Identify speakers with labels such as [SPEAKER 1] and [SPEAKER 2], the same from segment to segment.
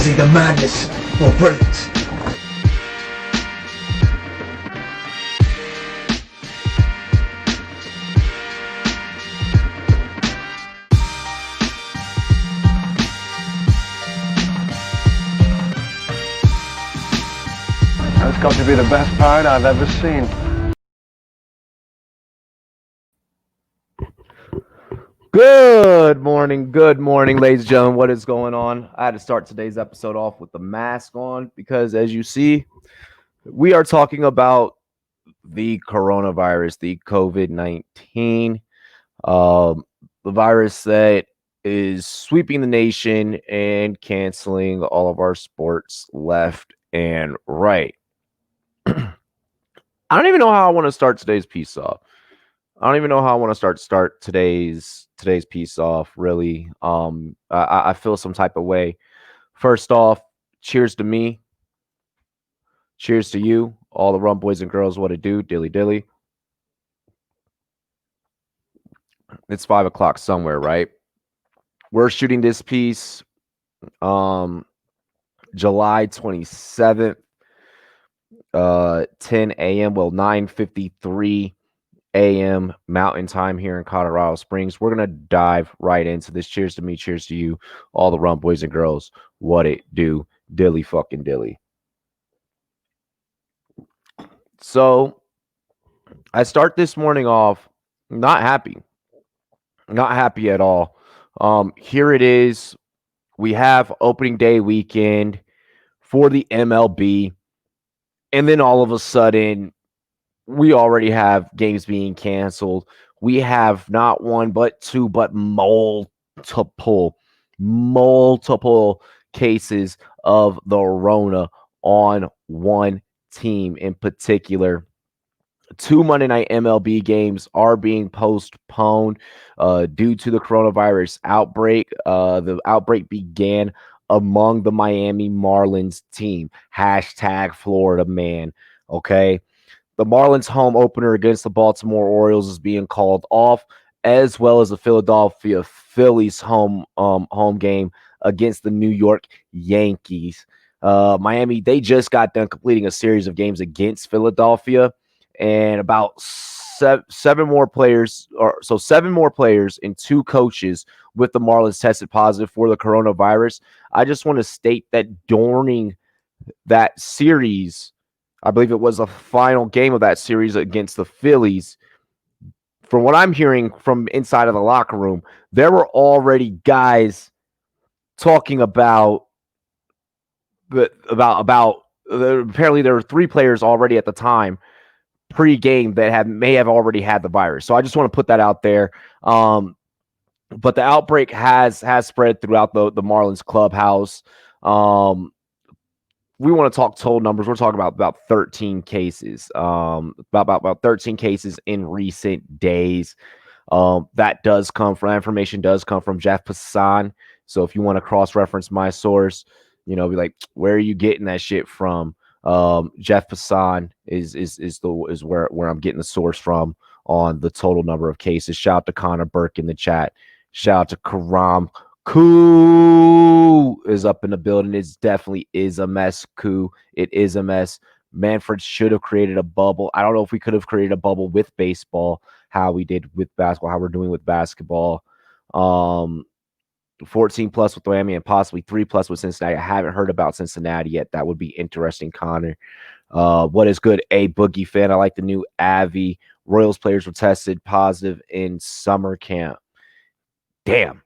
[SPEAKER 1] using the madness for brilliance.
[SPEAKER 2] That's got to be the best part I've ever seen.
[SPEAKER 3] Good morning, ladies and gentlemen. What is going on? I had to start today's episode off with the mask on because, as you see, we are talking about the coronavirus, the COVID-19, the virus that is sweeping the nation and canceling all of our sports left and right. I don't even know how I want to start today's piece off. I don't even know how I want to start today's piece off. Really, I feel some type of way. First off, cheers to me. Cheers to you, all the Rumboyz and girls. What it do, dilly dilly. It's 5 o'clock somewhere, right? We're shooting this piece, July 27th, 10 a.m. Well, 9:53 a.m. Mountain Time here in Colorado Springs. We're gonna dive right into this. Cheers to me, cheers to you, all the Rumboyz and girls. What it do, dilly fucking dilly. So I start this morning off not happy at all. Here it is. We have opening day weekend for the MLB, and then all of a sudden we already have games being canceled. We have not one, but two, but multiple cases of the Rona on one team in particular. Two Monday night MLB games are being postponed due to the coronavirus outbreak. The outbreak began among the Miami Marlins team. Hashtag Florida man. Okay. The Marlins home opener against the Baltimore Orioles is being called off, as well as the Philadelphia Phillies home game against the New York Yankees. Miami, they just got done completing a series of games against Philadelphia, and about seven more players and two coaches with the Marlins tested positive for the coronavirus. I just want to state that during that series, I believe it was the final game of that series against the Phillies. From what I'm hearing from inside of the locker room, there were already guys talking about apparently there were three players already at the time pre-game that may have already had the virus. So I just want to put that out there. But the outbreak has spread throughout the Marlins clubhouse. We want to talk total numbers. We're talking about 13 cases, about 13 cases in recent days. That information does come from Jeff Passan. So if you want to cross-reference my source, be like, where are you getting that shit from? Jeff Passan is where I'm getting the source from on the total number of cases. Shout out to Connor Burke in the chat. Shout out to Karam. Koo is up in the building. It definitely is a mess. Koo, it is a mess. Manfred should have created a bubble. I don't know if we could have created a bubble with baseball, how we did with basketball, how we're doing with basketball. 14 plus with Miami and possibly 3 plus with Cincinnati. I haven't heard about Cincinnati yet. That would be interesting, Connor. What is good? A Boogie fan. I like the new Avi. Royals players were tested positive in summer camp. Damn.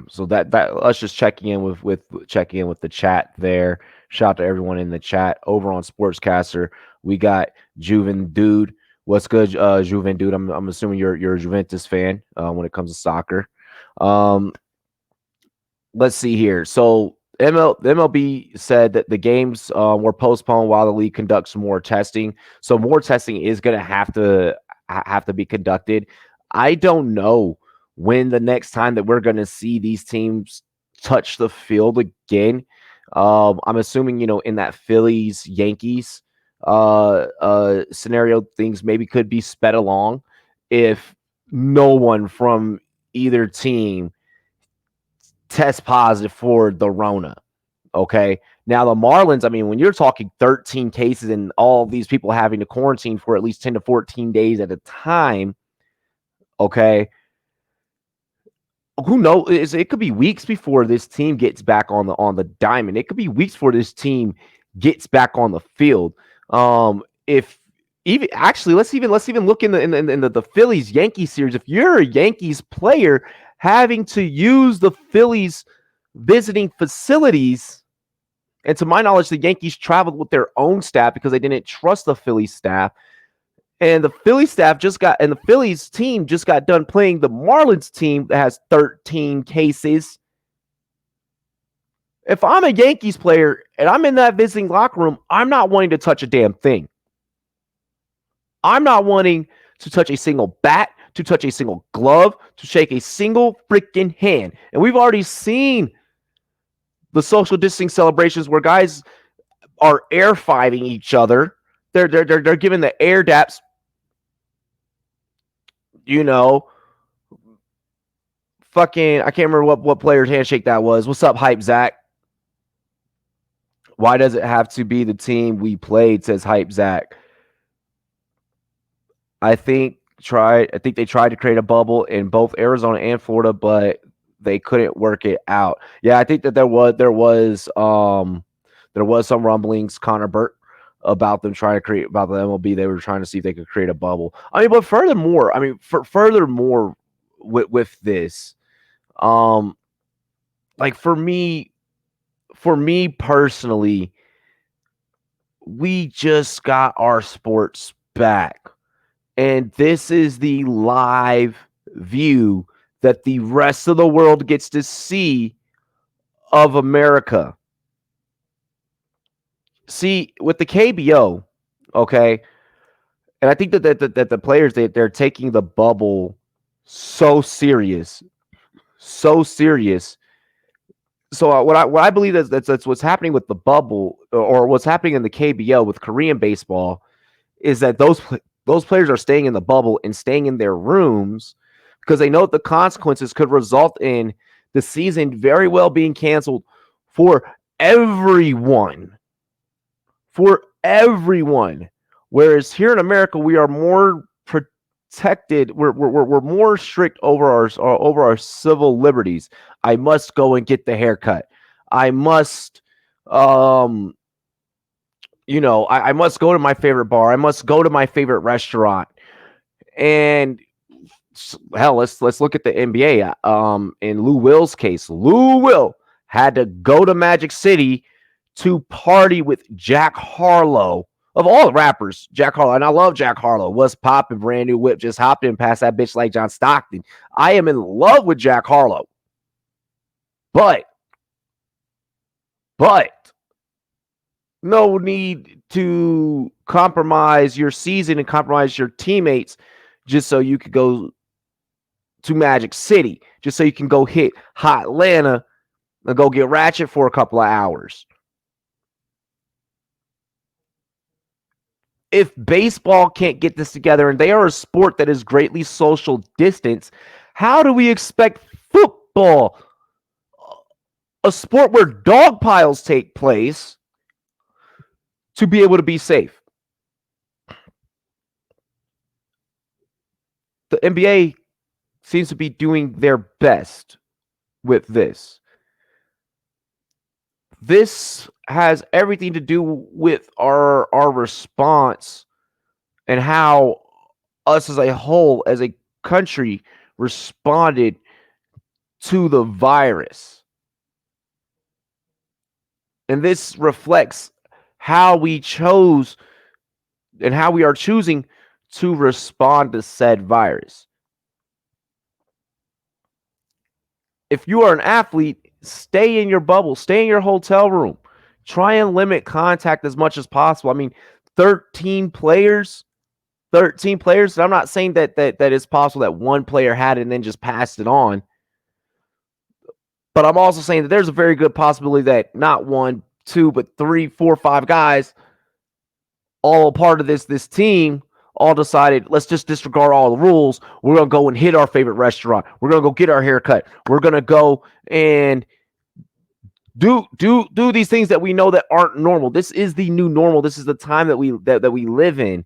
[SPEAKER 3] So that us just checking in with the chat there. Shout out to everyone in the chat. Over on Sportscaster, we got Juven Dude. What's good, Juven Dude? I'm assuming you're a Juventus fan when it comes to soccer. Let's see here. So the MLB said that the games were postponed while the league conducts more testing. So more testing is going to have to be conducted. I don't know when the next time that we're going to see these teams touch the field again. I'm assuming, in that Phillies Yankees scenario, things maybe could be sped along if no one from either team test positive for the Rona. Okay. Now, the Marlins, I mean, when you're talking 13 cases and all these people having to quarantine for at least 10 to 14 days at a time, okay, who knows? It could be weeks before this team gets back on the diamond. It could be weeks before this team gets back on the field. If even actually, let's even look in the Phillies Yankees series. If you're a Yankees player having to use the Phillies visiting facilities, and to my knowledge, the Yankees traveled with their own staff because they didn't trust the Phillies staff. And the Phillies staff the Phillies team just got done playing the Marlins team that has 13 cases. If I'm a Yankees player and I'm in that visiting locker room, I'm not wanting to touch a damn thing. I'm not wanting to touch a single bat, to touch a single glove, to shake a single freaking hand. And we've already seen the social distancing celebrations where guys are air fiving each other. They're giving the air daps. You know, fucking, I can't remember what player's handshake that was. What's up, Hype Zach? Why does it have to be the team we played, says Hype Zach. I think they tried to create a bubble in both Arizona and Florida, but they couldn't work it out. Yeah, I think that there was some rumblings, Connor Burt, about them trying to create about the MLB. They were trying to see if they could create a bubble. I mean, but furthermore, with this, like for me personally, we just got our sports back. And this is the live view that the rest of the world gets to see of America. See, with the KBO, okay, and I think that the players, they're taking the bubble so serious. So what I believe that's what's happening with the bubble, or what's happening in the KBO with Korean baseball, is that those players are staying in the bubble and staying in their rooms because they know that the consequences could result in the season very well being canceled for everyone. Whereas here in America, we are more protected. We're more strict over our civil liberties. I must go and get the haircut. I must, I must go to my favorite bar. I must go to my favorite restaurant. And hell, let's look at the NBA. In Lou Will's case, Lou Will had to go to Magic City to party with Jack Harlow. Of all the rappers, Jack Harlow, and I love Jack Harlow. What's poppin', brand new whip, just hopped in past that bitch like John Stockton. I am in love with Jack Harlow. But no need to compromise your season and compromise your teammates just so you could go to Magic City, just so you can go hit Hot Atlanta and go get ratchet for a couple of hours. If baseball can't get this together, and they are a sport that is greatly social distance, how do we expect football, a sport where dog piles take place, to be able to be safe? The NBA seems to be doing their best with this. This has everything to do with our response and how us as a whole, as a country, responded to the virus. And this reflects how we chose and how we are choosing to respond to said virus. If you are an athlete, stay in your bubble, stay in your hotel room. Try and limit contact as much as possible. I mean, 13 players. I'm not saying that it's possible that one player had it and then just passed it on. But I'm also saying that there's a very good possibility that not one, two, but 3, 4, 5 guys, all a part of this team, all decided, let's just disregard all the rules. We're going to go and hit our favorite restaurant. We're going to go get our haircut. We're going to go and do these things that we know that aren't normal. This is the new normal. This is the time that we live in.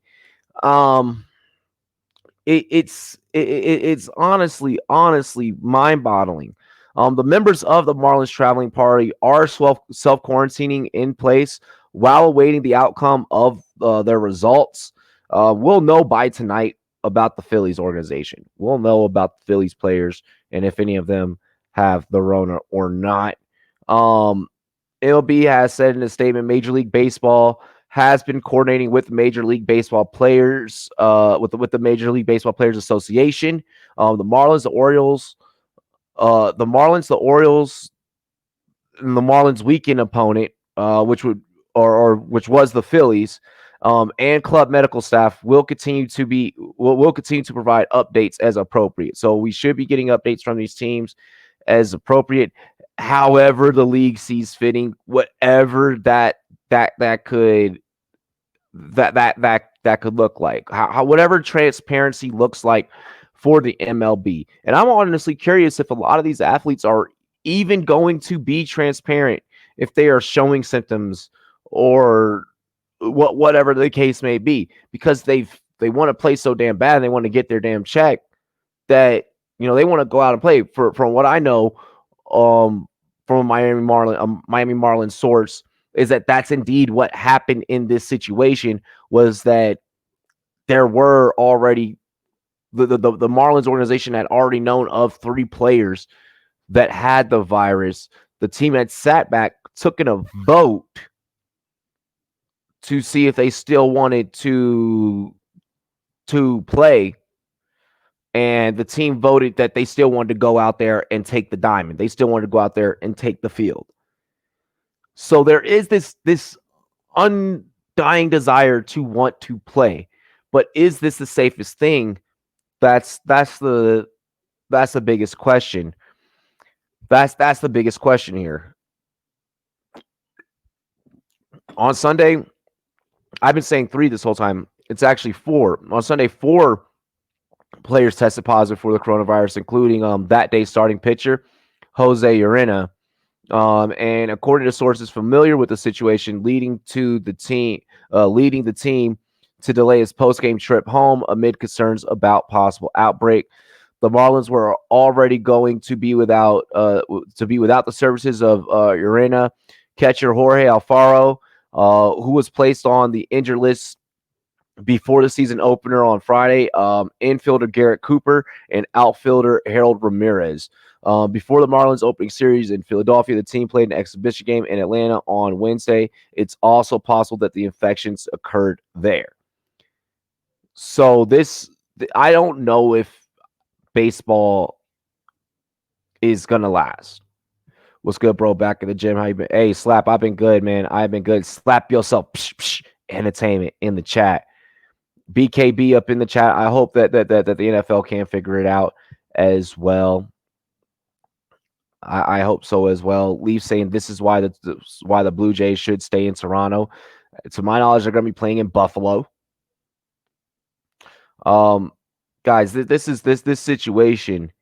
[SPEAKER 3] Um, it's honestly mind-boggling. The members of the Marlins traveling party are self-quarantining in place while awaiting the outcome of their results. We'll know by tonight about the Phillies organization. We'll know about the Phillies players and if any of them have the Rona or not. MLB has said in a statement, Major League Baseball has been coordinating with Major League Baseball players, with the Major League Baseball Players Association. The Marlins, the Orioles, and the Marlins' weekend opponent, which was the Phillies, and club medical staff will continue to provide updates as appropriate. So we should be getting updates from these teams as appropriate. However, the league sees fitting, whatever that could look like, how whatever transparency looks like for the MLB. And I'm honestly curious if a lot of these athletes are even going to be transparent if they are showing symptoms or whatever the case may be, because they want to play so damn bad and they want to get their damn check that they want to go out and play. From what I know, from a Miami Marlins source, is that that's indeed what happened in this situation. Was that there were already the Marlins organization had already known of 3 players that had the virus. The team had sat back, took in a vote to see if they still wanted to play, and the team voted that they still wanted to go out there and take the diamond. They still wanted to go out there and take the field. So there is this undying desire to want to play, but is this the safest thing? That's the biggest question. That's the biggest question here. On Sunday, I've been saying 3 this whole time. It's actually 4. On Sunday, 4 players tested positive for the coronavirus, including that day's starting pitcher, Jose Urena. And according to sources familiar with the situation, leading the team to delay his post-game trip home amid concerns about possible outbreak. The Marlins were already going to be without the services of Urena catcher Jorge Alfaro, who was placed on the injured list before the season opener on Friday, infielder Garrett Cooper and outfielder Harold Ramirez. Before the Marlins opening series in Philadelphia, the team played an exhibition game in Atlanta on Wednesday. It's also possible that the infections occurred there. So I don't know if baseball is going to last. What's good, bro? Back in the gym. How you been? Hey, Slap, I've been good, man. I've been good. Slap yourself. Psh, psh, entertainment in the chat. BKB up in the chat. I hope that the NFL can figure it out as well. I hope so as well. Leaf saying this is why the Blue Jays should stay in Toronto. To my knowledge, they're going to be playing in Buffalo. Guys, this situation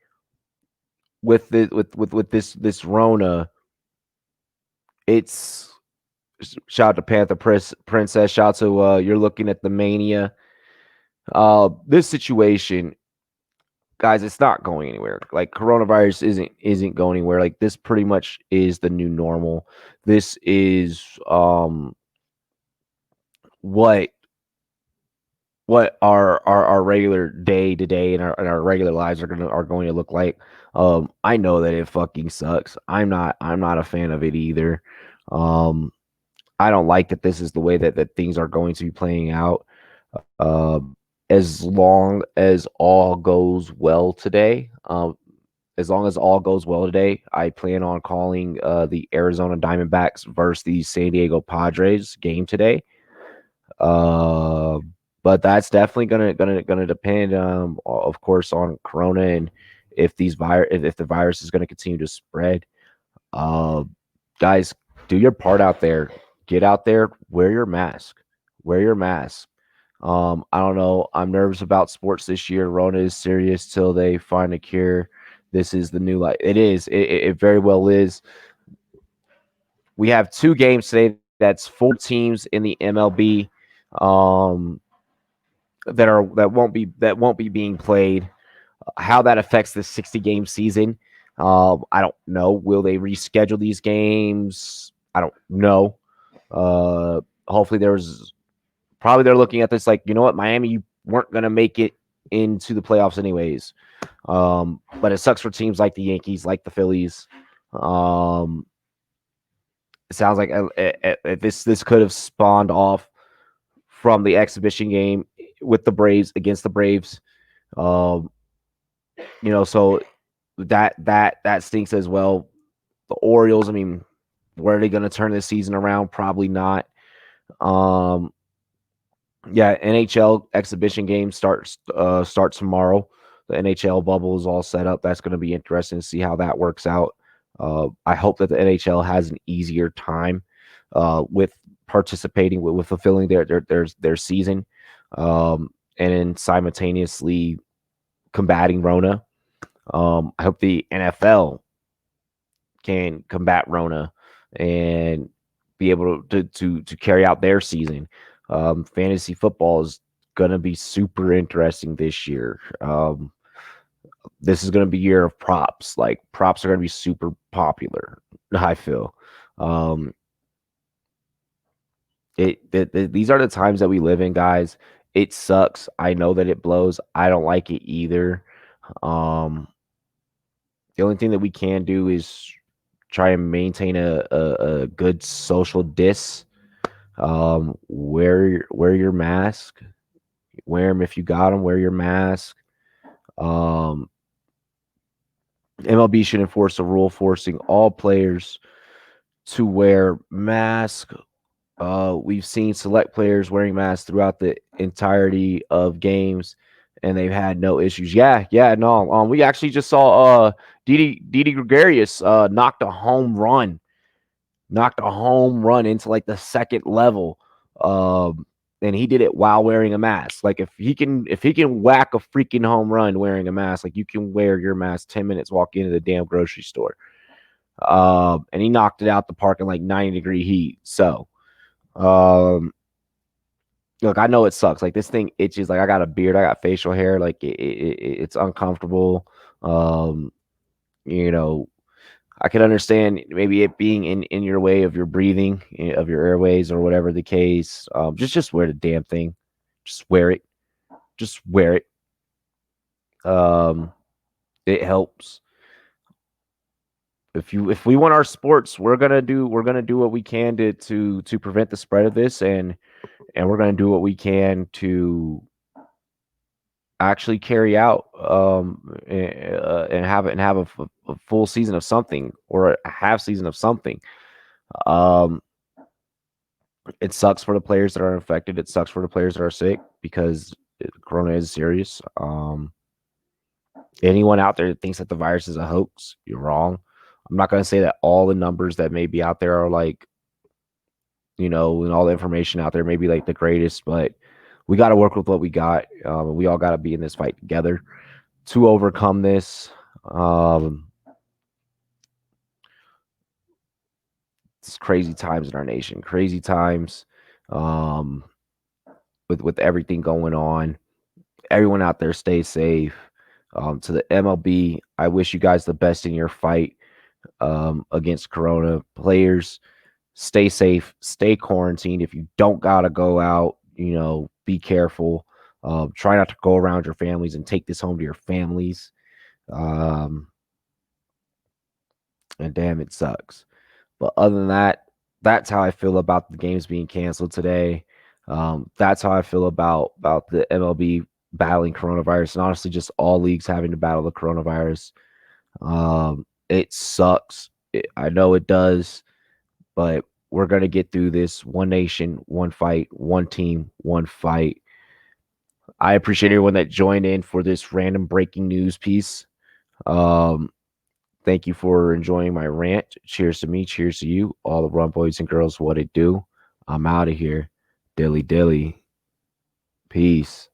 [SPEAKER 3] with this Rona. It's shout out to Panther Princess. Shout out to you're looking at the mania. This situation, guys, it's not going anywhere. Like, coronavirus isn't going anywhere. Like, this pretty much is the new normal. This is what our regular day to day and our regular lives are going to look like. I know that it fucking sucks. I'm not a fan of it either. I don't like that this is the way that things are going to be playing out. As long as all goes well today, I plan on calling the Arizona Diamondbacks versus the San Diego Padres game today. But that's definitely gonna depend, of course, on Corona and if the virus is gonna continue to spread. Guys, do your part out there. Get out there. Wear your mask. I don't know. I'm nervous about sports this year. Rona is serious till they find a cure. This is the new life. It is. It very well is. We have 2 games today. That's 4 teams in the MLB um, that won't be being played. How that affects the 60-game season, I don't know. Will they reschedule these games? I don't know. Hopefully, they're looking at this like, you know what, Miami, you weren't going to make it into the playoffs anyways. But it sucks for teams like the Yankees, like the Phillies. It sounds like this could have spawned off from the exhibition game with the Braves against the Braves. Um, so that stinks as well. The Orioles, I mean, where are they going to turn this season around? Probably not. Um, yeah, NHL exhibition game starts tomorrow. The NHL bubble is all set up. That's going to be interesting to see how that works out. I hope that the NHL has an easier time with participating with fulfilling their season, and then simultaneously combating Rona. I hope the NFL can combat Rona and be able to carry out their season. Fantasy football is going to be super interesting this year. This is going to be year of props. Like, props are going to be super popular, I feel. Um, these are the times that we live in, guys. It sucks. I know that it blows. I don't like it either. Um, the only thing that we can do is try and maintain a good social dis. Wear your mask. Wear them if you got them. Wear your mask. Um, MLB should enforce a rule forcing all players to wear masks. We've seen select players wearing masks throughout the entirety of games, and they've had no issues. Yeah, no. We actually just saw Didi Gregorius knocked a home run into like the second level. And he did it while wearing a mask. Like, if he can whack a freaking home run wearing a mask, like, you can wear your mask 10 minutes, walk into the damn grocery store. And he knocked it out the park in like 90-degree heat. So, look, I know it sucks. Like, this thing itches. Like, I got a beard, I got facial hair. Like, it's uncomfortable. Um, you know, I can understand maybe it being in your way of your breathing, of your airways, or whatever the case. Just wear the damn thing. Just wear it. Just wear it. It helps. If we want our sports, we're gonna do what we can to prevent the spread of this, and we're gonna do what we can to actually carry out and have a full season of something, or a half season of something. Um, it sucks for the players that are infected. It sucks for the players that are sick, because Corona is serious. Anyone out there that thinks that the virus is a hoax, you're wrong. I'm not going to say that all the numbers that may be out there are like, and all the information out there may be like the greatest, but we got to work with what we got. We all got to be in this fight together to overcome this. It's crazy times in our nation, crazy times, um, with everything going on. Everyone out there, stay safe. To the MLB, I wish you guys the best in your fight against Corona. Players, stay safe, stay quarantined. If you don't gotta go out, be careful. Try not to go around your families and take this home to your families. Um, and damn, it sucks. But other than that, that's how I feel about the games being canceled today. That's how I feel about the MLB battling coronavirus, and honestly, just all leagues having to battle the coronavirus. It sucks. I know it does, but we're gonna get through this. One nation, one fight, one team, one fight. I appreciate everyone that joined in for this random breaking news piece. Um, Thank you for enjoying my rant. Cheers to me. Cheers to you. All the Rumboyz and girls, what it do. I'm out of here. Dilly dilly. Peace.